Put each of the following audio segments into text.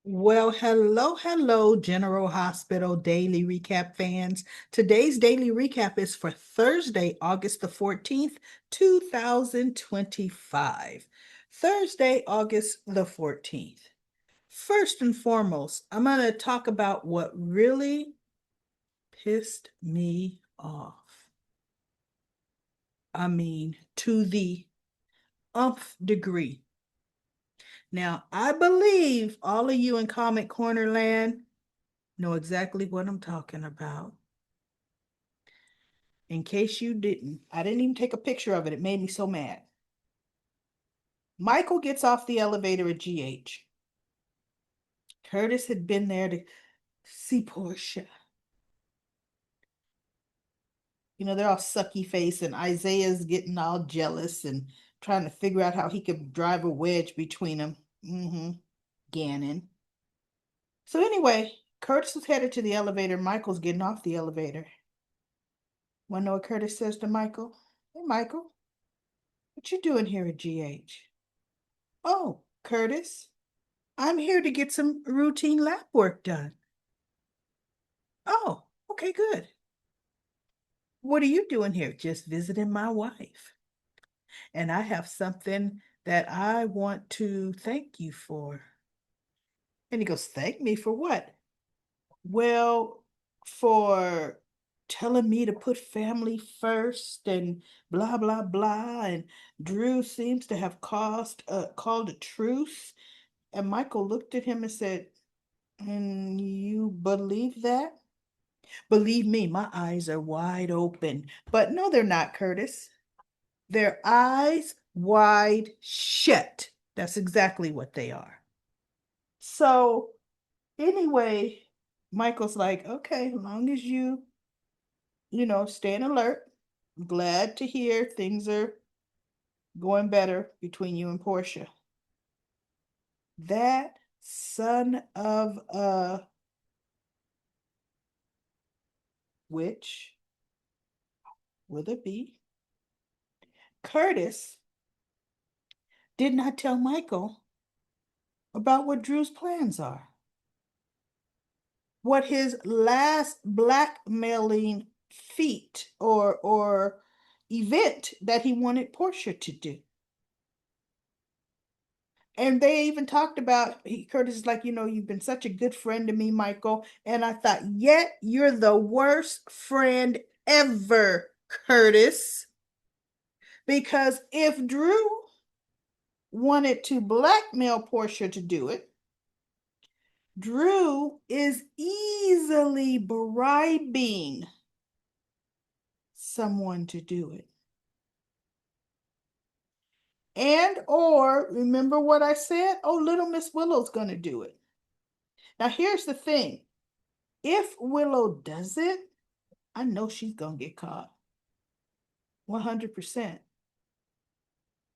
Well, hello, General Hospital Daily Recap fans. Today's daily recap is for Thursday, August the 14th, 2025. Thursday, August the 14th. First and foremost, I'm going to talk about what really pissed me off. I mean, to the umph degree. Now, I believe all of you in Comment Corner land know exactly what I'm talking about. In case you didn't, I didn't even take a picture of it. It made me so mad. Michael gets off the elevator at GH. Curtis had been there to see Portia. They're all sucky face, and Isaiah's getting all jealous and trying to figure out how he could drive a wedge between them. Gannon. So anyway, Curtis was headed to the elevator. Michael's getting off the elevator. Want to know what Curtis says to Michael? Hey, Michael, what you doing here at GH? Oh, Curtis, I'm here to get some routine lab work done. Oh, okay, good. What are you doing here? Just visiting my wife. And I have something that I want to thank you for. And he goes, thank me for what? Well, for telling me to put family first and blah, blah, blah. And Drew seems to have called a truce. And Michael looked at him and said, and you believe that? Believe me, my eyes are wide open. But no, they're not, Curtis. They're eyes wide shut. That's exactly what they are. So, anyway, Michael's like, okay, as long as staying alert. I'm glad to hear things are going better between you and Portia. That son of a witch, will it be? Curtis did not tell Michael about what Drew's plans are, what his last blackmailing feat or event that he wanted Portia to do. And they even talked about Curtis is like, you've been such a good friend to me, Michael. And I thought, yet you're the worst friend ever, Curtis. Because if Drew wanted to blackmail Portia to do it, Drew is easily bribing someone to do it. And or remember what I said? Oh, little Miss Willow's going to do it. Now here's the thing. If Willow does it, I know she's going to get caught. 100%.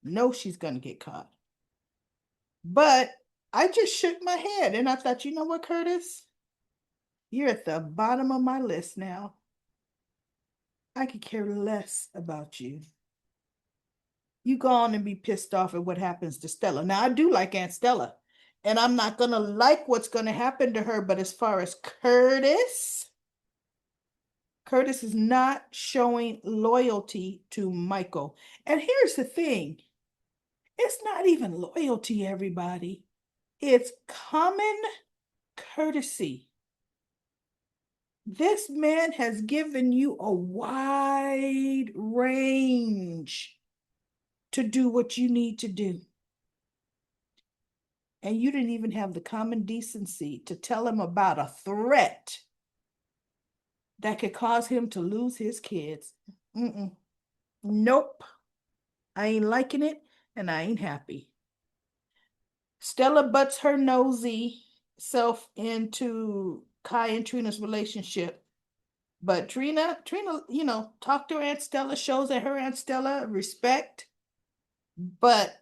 Know she's going to get caught. But I just shook my head and I thought, you know what, Curtis? You're at the bottom of my list now. I could care less about you. You go on and be pissed off at what happens to Stella. Now, I do like Aunt Stella, and I'm not going to like what's going to happen to her. But as far as Curtis is not showing loyalty to Michael. And here's the thing. It's not even loyalty, everybody. It's common courtesy. This man has given you a wide range to do what you need to do. And you didn't even have the common decency to tell him about a threat that could cause him to lose his kids. Nope. I ain't liking it, and I ain't happy. Stella butts her nosy self into Kai and Trina's relationship. But Trina, talked to her Aunt Stella, shows that her Aunt Stella respect, but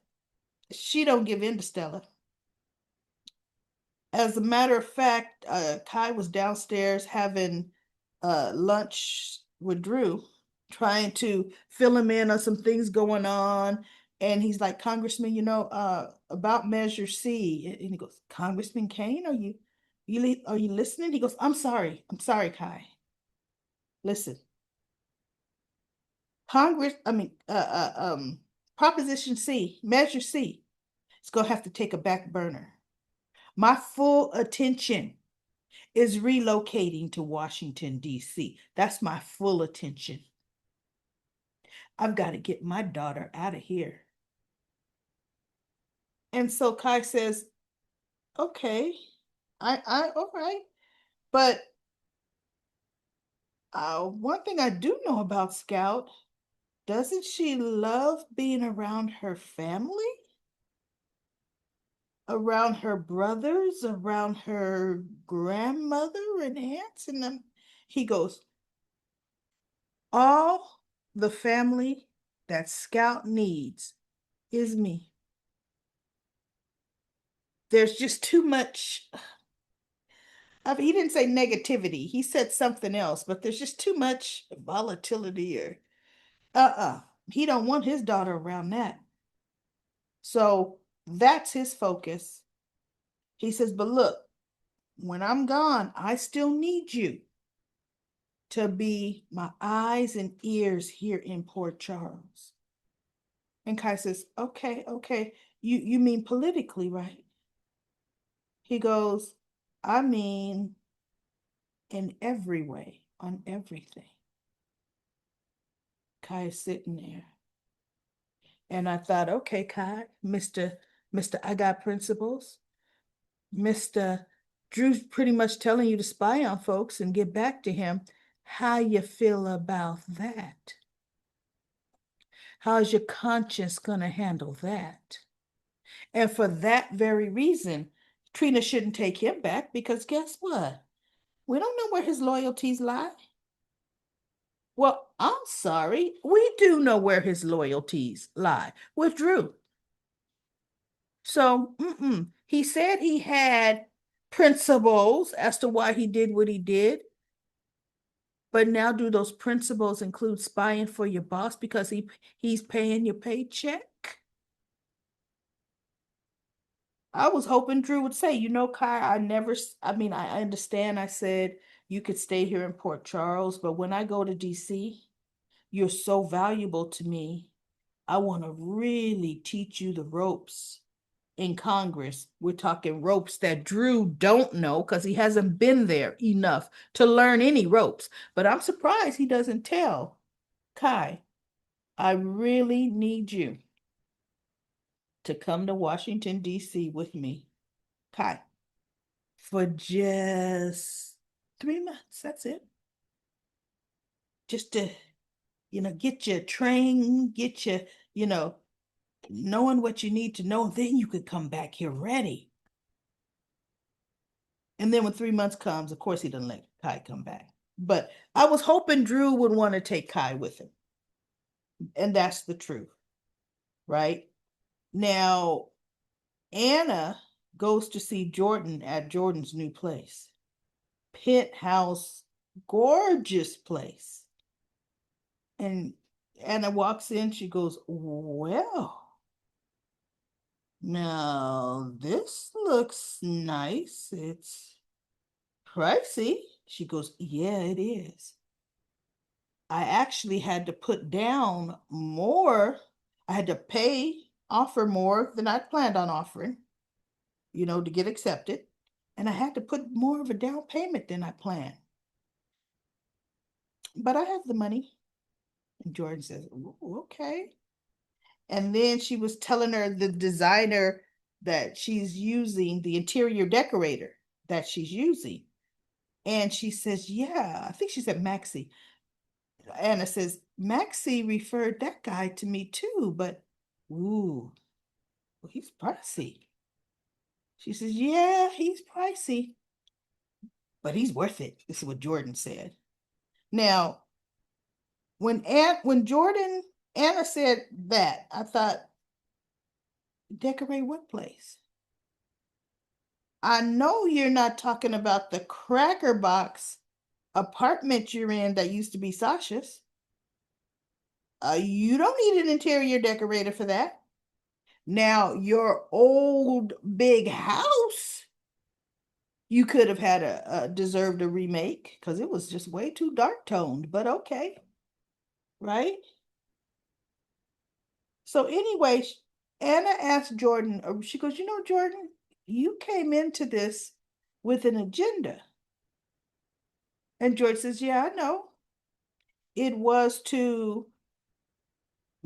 she don't give in to Stella. As a matter of fact, Kai was downstairs having lunch with Drew, trying to fill him in on some things going on. And he's like, Congressman, about Measure C. And he goes, Congressman Kane, are you listening? He goes, I'm sorry, Kai. Listen, Congress, I mean, Proposition C, Measure C, it's gonna have to take a back burner. My full attention is relocating to Washington, D.C. That's my full attention. I've got to get my daughter out of here. And so Kai says, okay, all right. But one thing I do know about Scout, doesn't she love being around her family? Around her brothers, around her grandmother and aunts? And then he goes, all the family that Scout needs is me. There's just too much. I mean, he didn't say negativity. He said something else, but there's just too much volatility or uh-uh. He don't want his daughter around that. So that's his focus. He says, but look, when I'm gone, I still need you to be my eyes and ears here in Port Charles. And Kai says, okay, okay. You mean politically, right? He goes, I mean in every way, on everything. Kai is sitting there. And I thought, okay, Kai, Mr. I got principles. Mr. Drew's pretty much telling you to spy on folks and get back to him. How you feel about that? How's your conscience gonna handle that? And for that very reason, Trina shouldn't take him back because guess what? We don't know where his loyalties lie. Well, I'm sorry. We do know where his loyalties lie with Drew. So, he said he had principles as to why he did what he did. But now, do those principles include spying for your boss because he's paying your paycheck? I was hoping Drew would say, Kai, I understand I said you could stay here in Port Charles, but when I go to DC, you're so valuable to me. I want to really teach you the ropes in Congress. We're talking ropes that Drew don't know because he hasn't been there enough to learn any ropes. But I'm surprised he doesn't tell Kai, I really need you to come to Washington, D.C. with me. Kai, for just 3 months. That's it. Just to, get you trained, get you, you know, knowing what you need to know. Then you could come back here ready. And then when 3 months comes, of course, he doesn't let Kai come back. But I was hoping Drew would want to take Kai with him. And that's the truth, right? Now, Anna goes to see Jordan at Jordan's new place. Penthouse, gorgeous place. And Anna walks in, she goes, well, now this looks nice. It's pricey. She goes, yeah, it is. I actually had to put down more. I had to offer more than I planned on offering, to get accepted. And I had to put more of a down payment than I planned. But I have the money. And Jordan says, okay. And then she was telling her the designer that she's using, the interior decorator that she's using. And she says, yeah, I think she said Maxie. Anna says, Maxie referred that guy to me too, but ooh, well, he's pricey. She says, yeah, he's pricey, but he's worth it. This is what Jordan said. Now, when Jordan Anna said that, I thought, decorate what place? I know you're not talking about the Cracker Box apartment you're in that used to be Sasha's. You don't need an interior decorator for that. Now, your old big house, you could have had a deserved a remake because it was just way too dark toned, but okay, right? So anyway, Anna asked Jordan, she goes, you know, Jordan, you came into this with an agenda. And George says, yeah, I know. It was to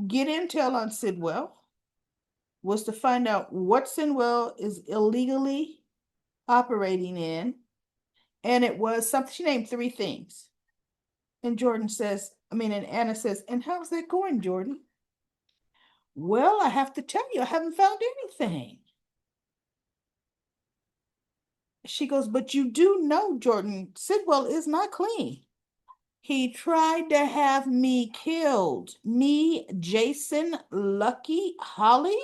get intel on Sidwell, was to find out what Sidwell is illegally operating in. And it was something, she named three things. And Jordan says, and Anna says, and how's that going, Jordan? Well, I have to tell you, I haven't found anything. She goes, but you do know, Jordan, Sidwell is not clean. He tried to have me killed. Me, Jason, Lucky, Holly.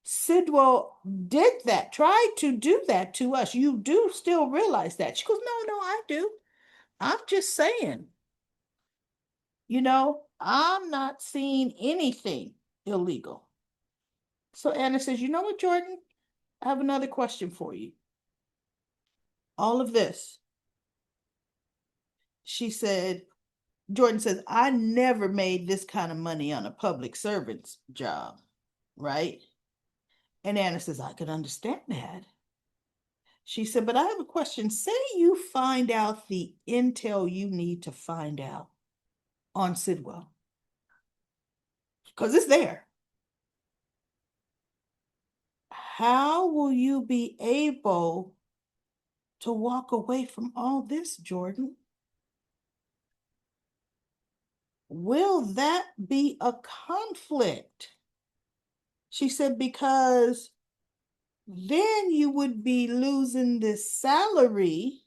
Sidwell did that, tried to do that to us. You do still realize that. She goes, no, I do. I'm just saying, I'm not seeing anything illegal. So Anna says, you know what, Jordan? I have another question for you. All of this, she said, Jordan says, I never made this kind of money on a public servant's job, right? And Anna says, I could understand that. She said, but I have a question. Say you find out the intel you need to find out on Sidwell, because it's there. How will you be able to walk away from all this, Jordan? Will that be a conflict? She said, because then you would be losing this salary,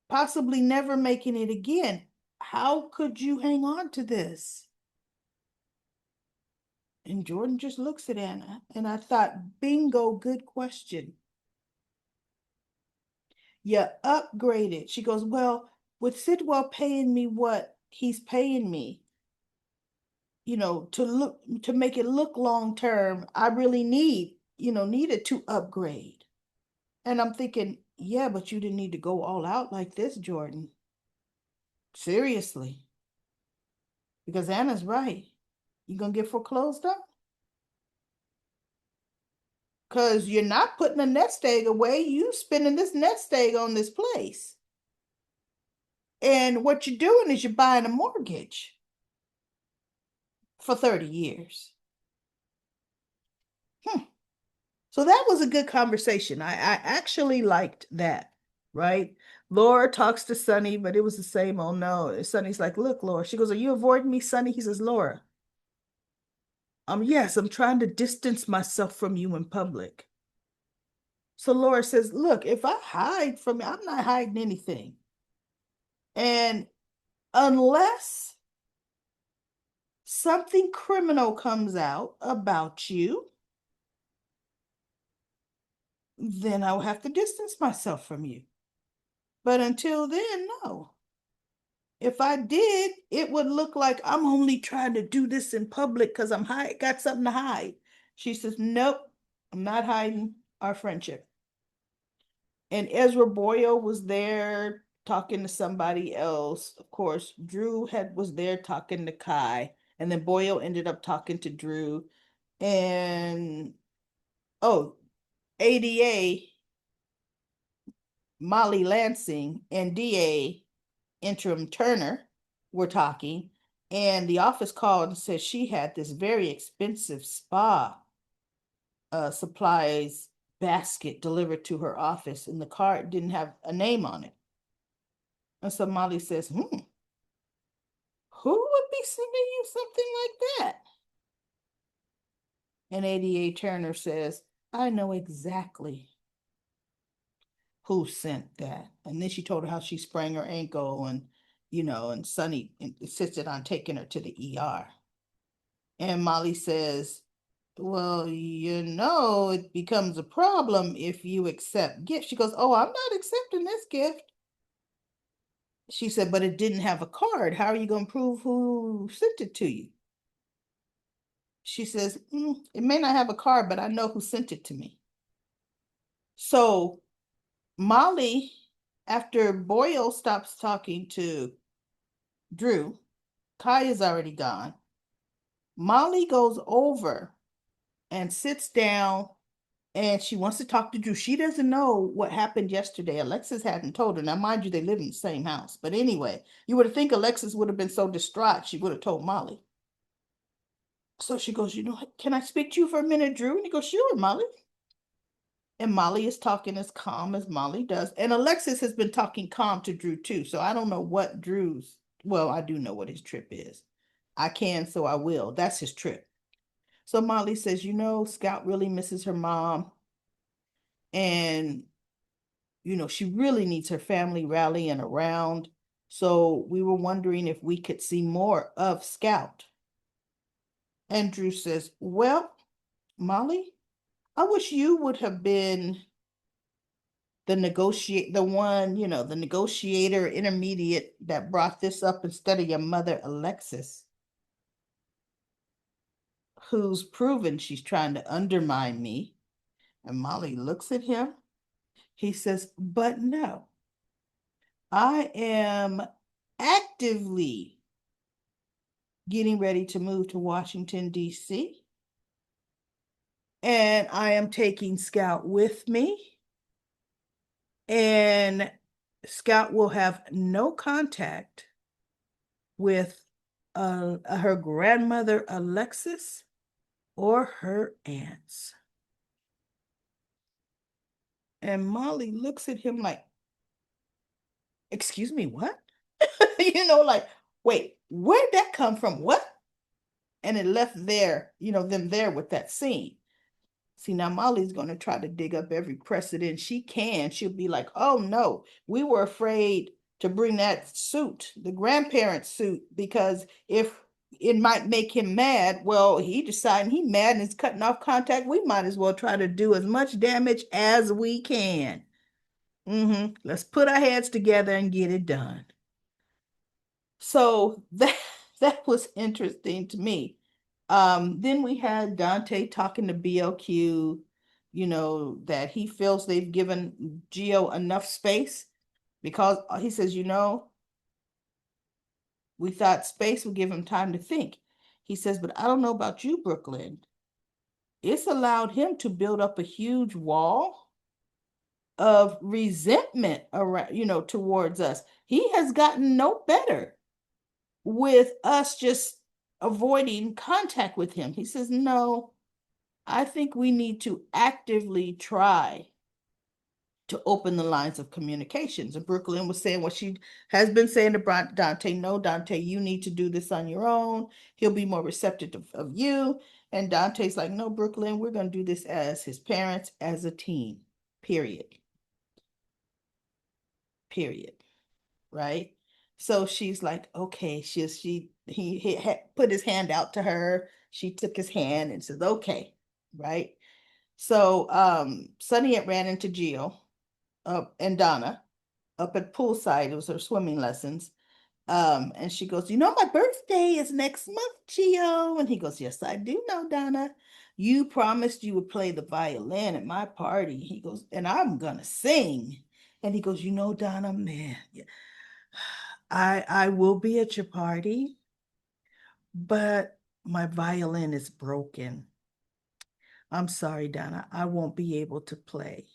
possibly never making it again. How could you hang on to this? And Jordan just looks at Anna, and I thought, bingo, good question. You upgraded. She goes, well, with Sidwell paying me what he's paying me, to make it look long term, I really needed to upgrade. And I'm thinking, yeah, but you didn't need to go all out like this, Jordan. Seriously. Because Anna's right. You gonna get foreclosed on? Because you're not putting a nest egg away. You spending this nest egg on this place. And what you're doing is you're buying a mortgage for 30 years. So that was a good conversation. I actually liked that, right? Laura talks to Sonny, but it was the same. Oh no. Sonny's like, look, Laura. She goes, are you avoiding me, Sonny? He says, Laura, yes, I'm trying to distance myself from you in public. So Laura says, look, if I hide from you, I'm not hiding anything. And unless something criminal comes out about you, then I will have to distance myself from you. But until then, no. If I did, it would look like I'm only trying to do this in public because got something to hide. She says, nope, I'm not hiding our friendship. And Ezra Boyle was there talking to somebody else. Of course, Drew was there talking to Kai, and then Boyle ended up talking to Drew. And oh, ADA, Molly Lansing, and DA Interim Turner were talking, and the office called and said she had this very expensive spa supplies basket delivered to her office, and the card didn't have a name on it. And so Molly says, who would be sending you something like that? And ADA Turner says, I know exactly who sent that. And then she told her how she sprained her ankle, and Sonny insisted on taking her to the ER. And Molly says, well, it becomes a problem if you accept gifts. She goes, oh, I'm not accepting this gift. She said, but it didn't have a card. How are you going to prove who sent it to you? She says, it may not have a card, but I know who sent it to me. So Molly, after Boyle stops talking to Drew, Kai is already gone. Molly goes over and sits down and she wants to talk to Drew. She doesn't know what happened yesterday. Alexis hadn't told her. Now, mind you, they live in the same house. But anyway, you would have think Alexis would have been so distraught, she would have told Molly. So she goes, can I speak to you for a minute, Drew? And he goes, sure, Molly. And Molly is talking as calm as Molly does. And Alexis has been talking calm to Drew too. So I don't know what well, I do know what his trip is. I can, so I will. That's his trip. So Molly says, Scout really misses her mom. And, she really needs her family rallying around. So we were wondering if we could see more of Scout. And Drew says, well, Molly, I wish you would have been the negotiator intermediate that brought this up instead of your mother, Alexis, who's proven she's trying to undermine me. And Molly looks at him. He says, but no, I am actively getting ready to move to Washington, D.C. And I am taking Scout with me. And Scout will have no contact with her grandmother, Alexis, or her aunts. And Molly looks at him like, excuse me, what? Like, wait, where'd that come from? What? And it left them there with that scene. See, now Molly's going to try to dig up every precedent she can. She'll be like, oh no, we were afraid to bring that suit, the grandparent suit, because if it might make him mad, well, he decided he mad and is cutting off contact. We might as well try to do as much damage as we can. Let's put our heads together and get it done. So that was interesting to me. Then we had Dante talking to BLQ, that he feels they've given Geo enough space because he says, we thought space would give him time to think. He says, but I don't know about you, Brooklyn. It's allowed him to build up a huge wall of resentment around, towards us. He has gotten no better with us just avoiding contact with him. He says, no, I think we need to actively try to open the lines of communications. And Brooklyn was saying what she has been saying to Dante, no, Dante, you need to do this on your own. He'll be more receptive of you. And Dante's like, no, Brooklyn, we're going to do this as his parents, as a team, period. Period. Right? So she's like, okay, he put his hand out to her. She took his hand and says, okay, right? So Sunny had ran into Gio and Donna up at poolside. It was her swimming lessons. And she goes, my birthday is next month, Gio. And he goes, yes, I do know, Donna. You promised you would play the violin at my party. He goes, and I'm gonna sing. And he goes, Donna, man, I will be at your party, but my violin is broken. I'm sorry, Donna, I won't be able to play.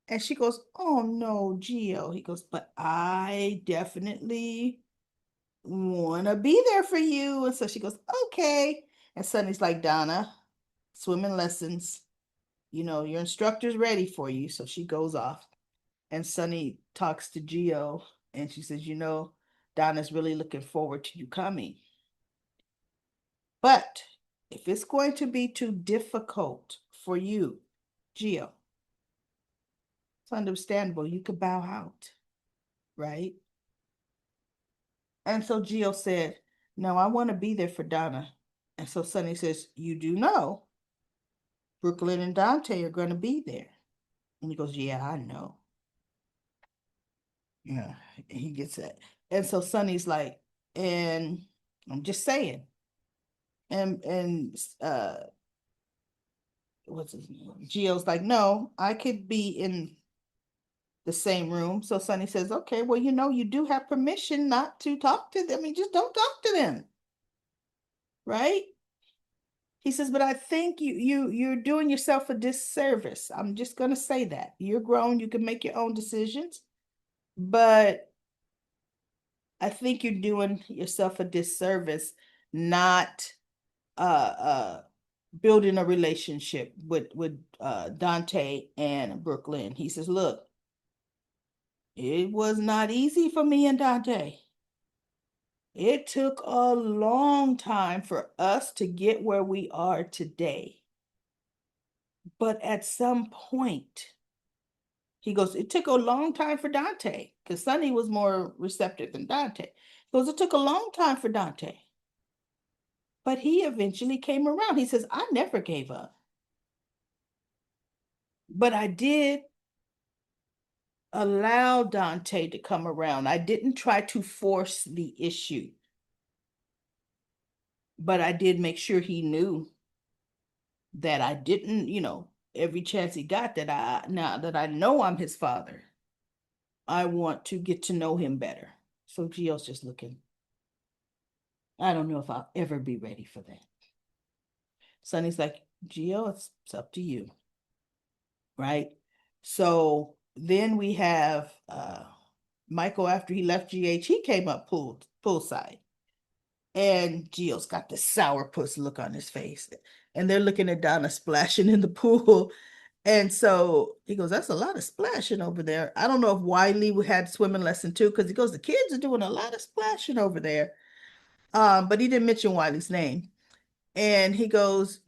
And she goes, oh no, Gio. He goes, but I definitely want to be there for you. And so she goes, okay. And Sunny's like, Donna, swimming lessons, your instructor's ready for you. So she goes off. And Sunny talks to Gio and she says, Donna's really looking forward to you coming. But if it's going to be too difficult for you, Gio, it's understandable. You could bow out, right? And so Gio said, no, I want to be there for Donna. And so Sunny says, you do know Brooklyn and Dante are going to be there. And he goes, yeah, I know. Yeah, he gets it. And so Sunny's like, and I'm just saying, And what's his name? Gio's like, no, I could be in the same room. So Sonny says, okay, well, you do have permission not to talk to them. I mean, just don't talk to them, right? He says, but I think you're doing yourself a disservice. I'm just gonna say that. You're grown, you can make your own decisions, but I think you're doing yourself a disservice not uh building a relationship with Dante and Brooklyn. He says, look, it was not easy for me and Dante. It took a long time for us to get where we are today. But at some point, he goes, it took a long time for Dante because Sonny was more receptive than Dante. He goes, it took a long time for Dante. But he eventually came around. He says, I never gave up. But I did allow Dante to come around. I didn't try to force the issue, but I did make sure he knew that I didn't, every chance he got that now that I know I'm his father, I want to get to know him better. So Gio's just looking. I don't know if I'll ever be ready for that. Sonny's like, Gio, it's up to you. Right? So then we have Michael after he left GH, he came up poolside. And Gio's got this sourpuss look on his face. And they're looking at Donna splashing in the pool. And so he goes, that's a lot of splashing over there. I don't know if Wiley had swimming lesson too, because he goes, the kids are doing a lot of splashing over there. But he didn't mention Wiley's name. And he goes,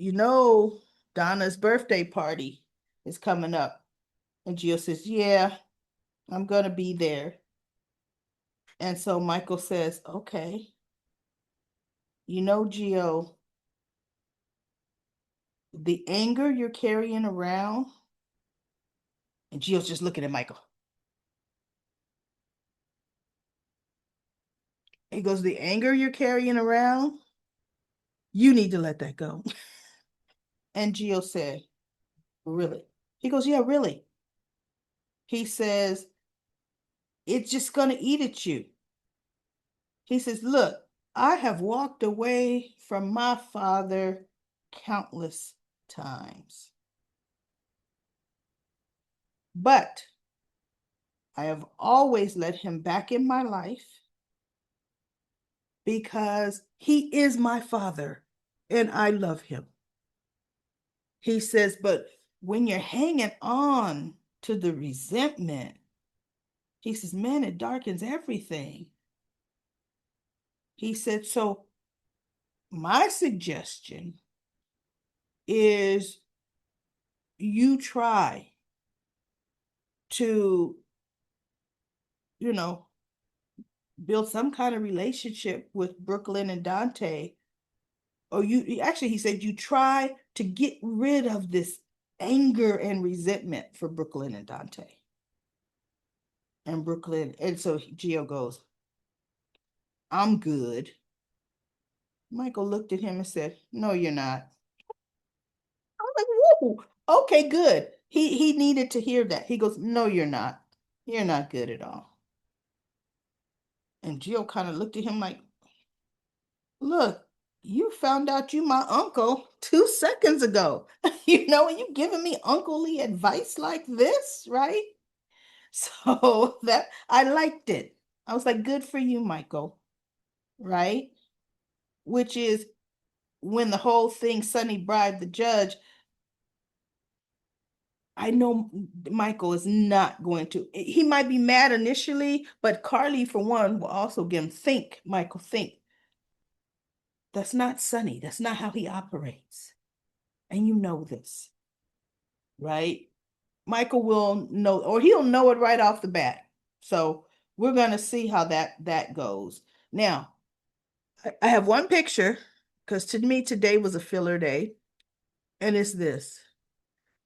Donna's birthday party is coming up. And Gio says, yeah, I'm going to be there. And so Michael says, okay, Gio, the anger you're carrying around, and Gio's just looking at Michael. He goes, the anger you're carrying around, you need to let that go. And Gio said, really? He goes, yeah, really. He says, it's just going to eat at you. He says, look, I have walked away from my father countless times. But I have always let him back in my life because he is my father and I love him. He says, but when you're hanging on to the resentment, he says, man, it darkens everything. He said, so my suggestion is you try to, build some kind of relationship with Brooklyn and Dante. Or he said, you try to get rid of this anger and resentment for Brooklyn and Dante. And Brooklyn, and so Gio goes, I'm good. Michael looked at him and said, no, you're not. I'm like, whoa, okay, good. He needed to hear that. He goes, no, you're not. You're not good at all. And Gio kind of looked at him like, look, you found out you my uncle 2 seconds ago. And you giving me unclely advice like this, right? So that I liked it. I was like, good for you, Michael, right? Which is when the whole thing, Sonny bribed the judge. I know Michael is not going to. He might be mad initially, but Carly, for one, will also get him think, Michael, think. That's not Sonny. That's not how he operates. And you know this, right? Michael will know, or he'll know it right off the bat. So we're gonna see how that goes. Now, I have one picture because to me today was a filler day, and it's this.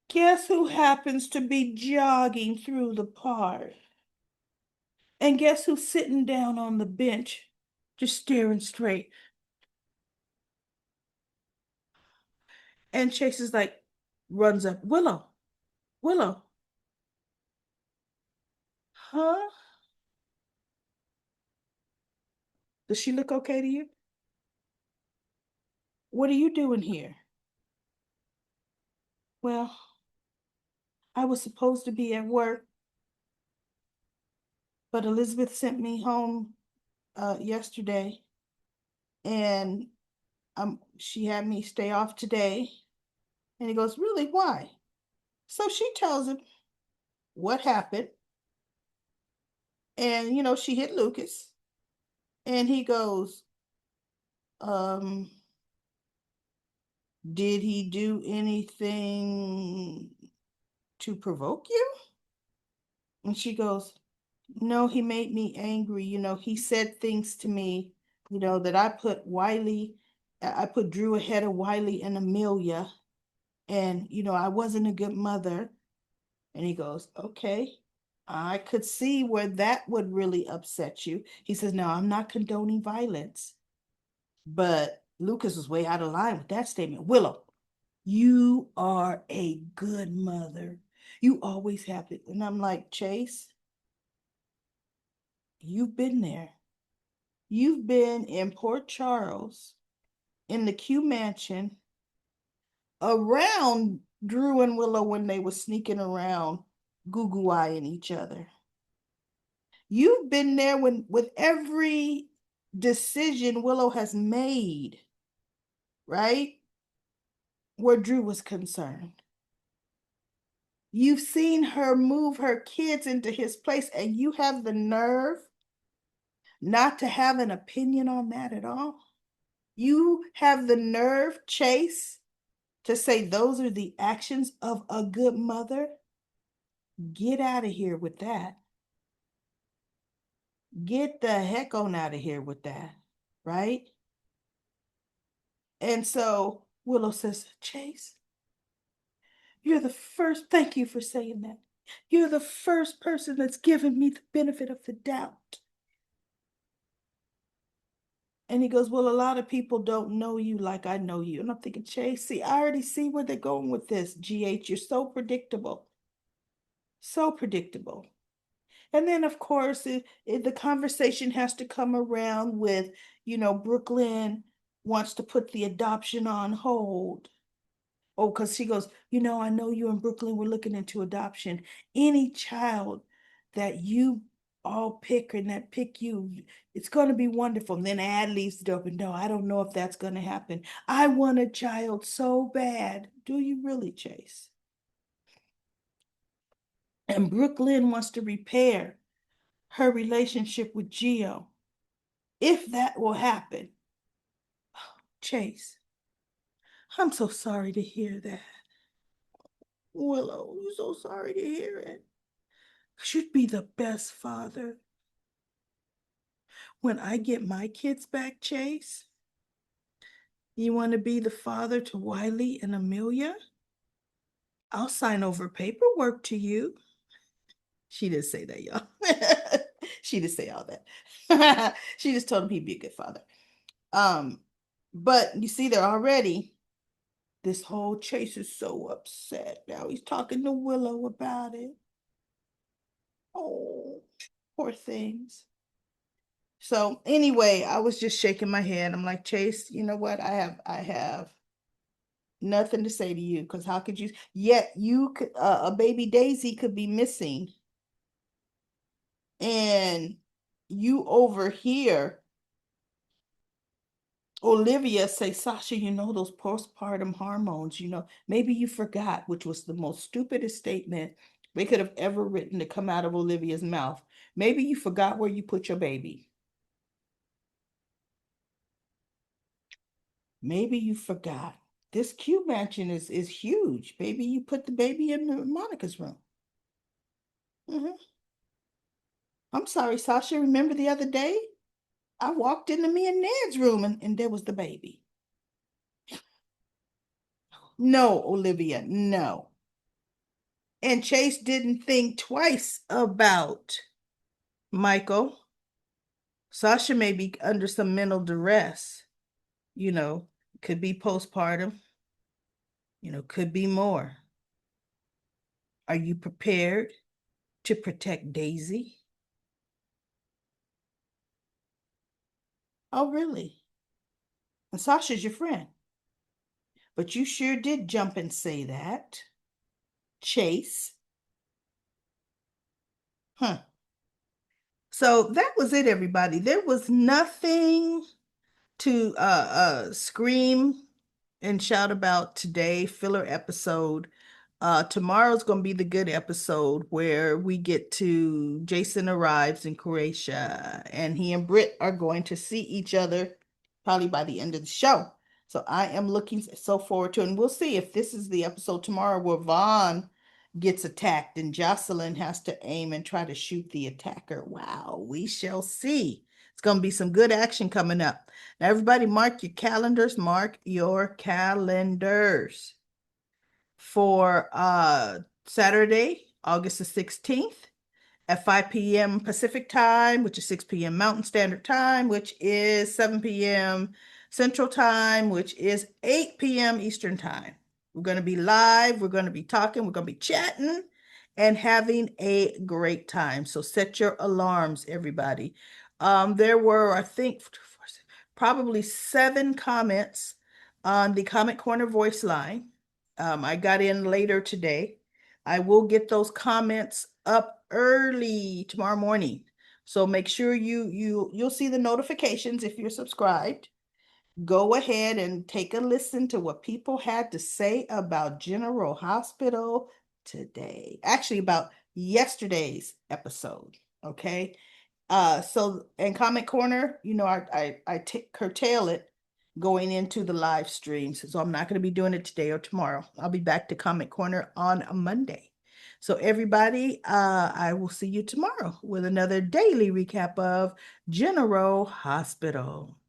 Guess who happens to be jogging through the park? And guess who's sitting down on the bench, just staring straight? And Chase is like, runs up, Willow, Willow, huh? Does she look okay to you? What are you doing here? Well, I was supposed to be at work, but Elizabeth sent me home yesterday, and she had me stay off today. And he goes, really, why? So she tells him what happened. And, she hit Lucas. And he goes, um, did he do anything to provoke you? And she goes, no, he made me angry. He said things to me, that I put Drew ahead of Wiley and Amelia. And, I wasn't a good mother. And he goes, okay, I could see where that would really upset you. He says, no, I'm not condoning violence. But Lucas was way out of line with that statement. Willow, you are a good mother. You always have it. And I'm like, Chase, you've been there. You've been in Port Charles in the Q Mansion around Drew and Willow when they were sneaking around goo-goo-eyeing each other. You've been there with every decision Willow has made, right? Where Drew was concerned. You've seen her move her kids into his place, and you have the nerve not to have an opinion on that at all. You have the nerve, Chase, to say those are the actions of a good mother. Get out of here with that. Get the heck on out of here with that, right? And so Willow says, Chase, thank you for saying that. You're the first person that's given me the benefit of the doubt. And he goes, well, a lot of people don't know you like I know you. And I'm thinking, Chase, see, I already see where they're going with this. GH, you're so predictable. So predictable. And then, of course, the conversation has to come around with, Brooklyn wants to put the adoption on hold. Oh, because she goes, I know you and Brooklyn were looking into adoption. Any child that you all pick and that pick you, it's going to be wonderful. And then Ad leaves the door, but no, I don't know if that's going to happen. I want a child so bad. Do you really, Chase? And Brooklyn wants to repair her relationship with Gio. If that will happen, Chase, I'm so sorry to hear that. Willow, I'm so sorry to hear it. Should be the best father. When I get my kids back, Chase, you want to be the father to Wiley and Amelia? I'll sign over paperwork to you. She didn't say that, y'all. She didn't say all that. She just told him he'd be a good father. Um, but you see there already, this whole Chase is so upset. Now he's talking to Willow about it. Oh, poor things. So anyway, I was just shaking my head. I'm like, Chase, you know what? I have nothing to say to you because how could you? Yet you could, a baby Daisy could be missing, and you overhear Olivia say, Sasha, those postpartum hormones, maybe you forgot, which was the most stupidest statement they could have ever written to come out of Olivia's mouth. Maybe you forgot where you put your baby. Maybe you forgot. This Q mansion is huge. Maybe you put the baby in Monica's room. Mhm. I'm sorry, Sasha. Remember the other day? I walked into me and Ned's room and there was the baby. No, Olivia, no. And Chase didn't think twice about Michael. Sasha may be under some mental duress, you know, could be postpartum. Could be more. Are you prepared to protect Daisy? Oh, really? And Sasha's your friend. But you sure did jump and say that. Chase. Huh. So that was it, everybody. There was nothing to scream and shout about today, filler episode. Tomorrow's gonna be the good episode where we get to Jason arrives in Croatia and he and Britt are going to see each other probably by the end of the show. So I am looking so forward to it. And we'll see if this is the episode tomorrow where Vaughn gets attacked and Jocelyn has to aim and try to shoot the attacker. Wow, we shall see. It's going to be some good action coming up. Now, everybody, mark your calendars. Mark your calendars for Saturday, August the 16th at 5 p.m. Pacific time, which is 6 p.m. Mountain Standard Time, which is 7 p.m. Central Time, which is 8 p.m. Eastern Time. We're going to be live. We're going to be talking. We're going to be chatting and having a great time. So set your alarms, everybody. There were, I think, probably 7 comments on the Comment Corner voice line. I got in later today. I will get those comments up early tomorrow morning. So make sure you'll see the notifications if you're subscribed. Go ahead and take a listen to what people had to say about General Hospital today. Actually, about yesterday's episode. Okay. So in Comment Corner, I curtail it going into the live streams. So I'm not going to be doing it today or tomorrow. I'll be back to Comment Corner on a Monday. So everybody, I will see you tomorrow with another daily recap of General Hospital.